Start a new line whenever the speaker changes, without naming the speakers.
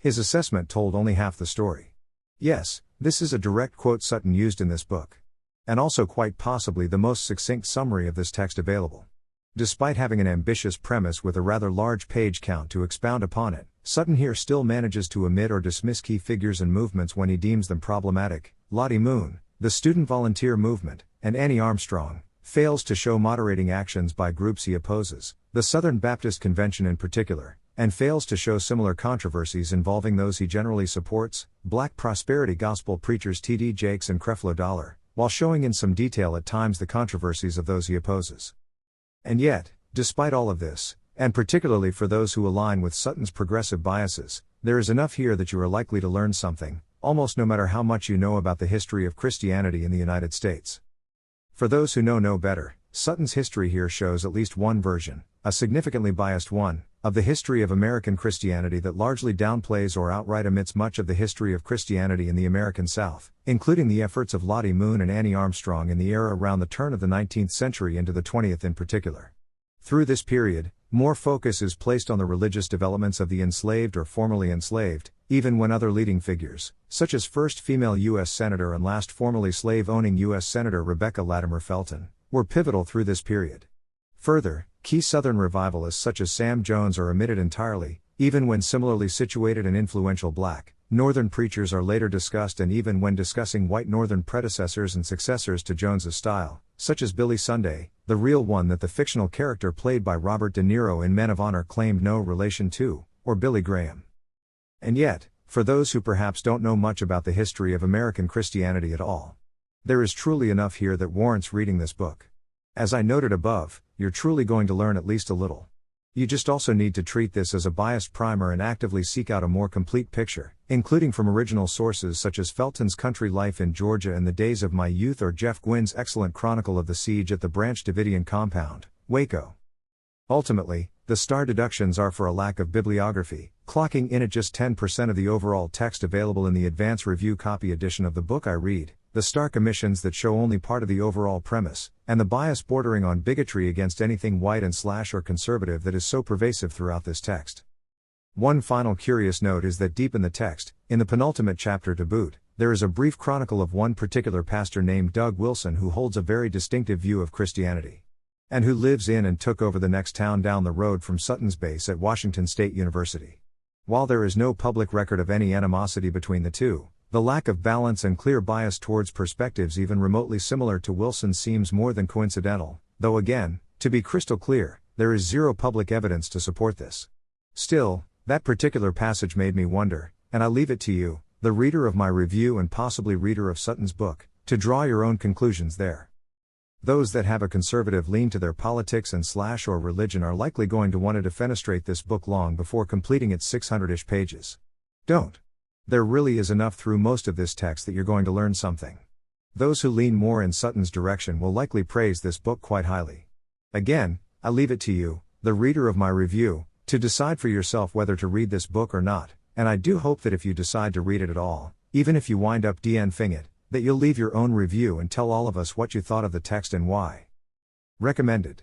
His assessment told only half the story. Yes, this is a direct quote Sutton used in this book. And also quite possibly the most succinct summary of this text available. Despite having an ambitious premise with a rather large page count to expound upon it, Sutton here still manages to omit or dismiss key figures and movements when he deems them problematic. Lottie Moon, the student volunteer movement, and Annie Armstrong, fails to show moderating actions by groups he opposes, the Southern Baptist Convention in particular, and fails to show similar controversies involving those he generally supports, Black prosperity gospel preachers T.D. Jakes and Creflo Dollar, while showing in some detail at times the controversies of those he opposes. And yet, despite all of this, and particularly for those who align with Sutton's progressive biases, there is enough here that you are likely to learn something, almost no matter how much you know about the history of Christianity in the United States. For those who know no better, Sutton's history here shows at least one version, a significantly biased one, of the history of American Christianity that largely downplays or outright omits much of the history of Christianity in the American South, including the efforts of Lottie Moon and Annie Armstrong in the era around the turn of the 19th century into the 20th in particular. Through this period, more focus is placed on the religious developments of the enslaved or formerly enslaved, even when other leading figures, such as first female U.S. Senator and last formerly slave-owning U.S. Senator Rebecca Latimer Felton, were pivotal through this period. Further, key Southern revivalists such as Sam Jones are omitted entirely, even when similarly situated and influential Black, Northern preachers are later discussed, and even when discussing white Northern predecessors and successors to Jones's style, such as Billy Sunday, the real one that the fictional character played by Robert De Niro in Men of Honor claimed no relation to, or Billy Graham. And yet, for those who perhaps don't know much about the history of American Christianity at all, there is truly enough here that warrants reading this book. As I noted above, you're truly going to learn at least a little. You just also need to treat this as a biased primer and actively seek out a more complete picture, including from original sources such as Felton's Country Life in Georgia in the Days of My Youth or Jeff Gwynn's excellent chronicle of the siege at the Branch Davidian Compound, Waco. Ultimately, the star deductions are for a lack of bibliography, clocking in at just 10% of the overall text available in the advance review copy edition of the book I read, the stark omissions that show only part of the overall premise, and the bias bordering on bigotry against anything white and / or conservative that is so pervasive throughout this text. One final curious note is that deep in the text, in the penultimate chapter to boot, there is a brief chronicle of one particular pastor named Doug Wilson who holds a very distinctive view of Christianity, and who lives in and took over the next town down the road from Sutton's base at Washington State University. While there is no public record of any animosity between the two, the lack of balance and clear bias towards perspectives even remotely similar to Wilson seems more than coincidental, though again, to be crystal clear, there is zero public evidence to support this. Still, that particular passage made me wonder, and I leave it to you, the reader of my review and possibly reader of Sutton's book, to draw your own conclusions there. Those that have a conservative lean to their politics and / or religion are likely going to want to defenestrate this book long before completing its 600-ish pages. Don't. There really is enough through most of this text that you're going to learn something. Those who lean more in Sutton's direction will likely praise this book quite highly. Again, I leave it to you, the reader of my review, to decide for yourself whether to read this book or not, and I do hope that if you decide to read it at all, even if you wind up DNFing it, that you'll leave your own review and tell all of us what you thought of the text and why. Recommended.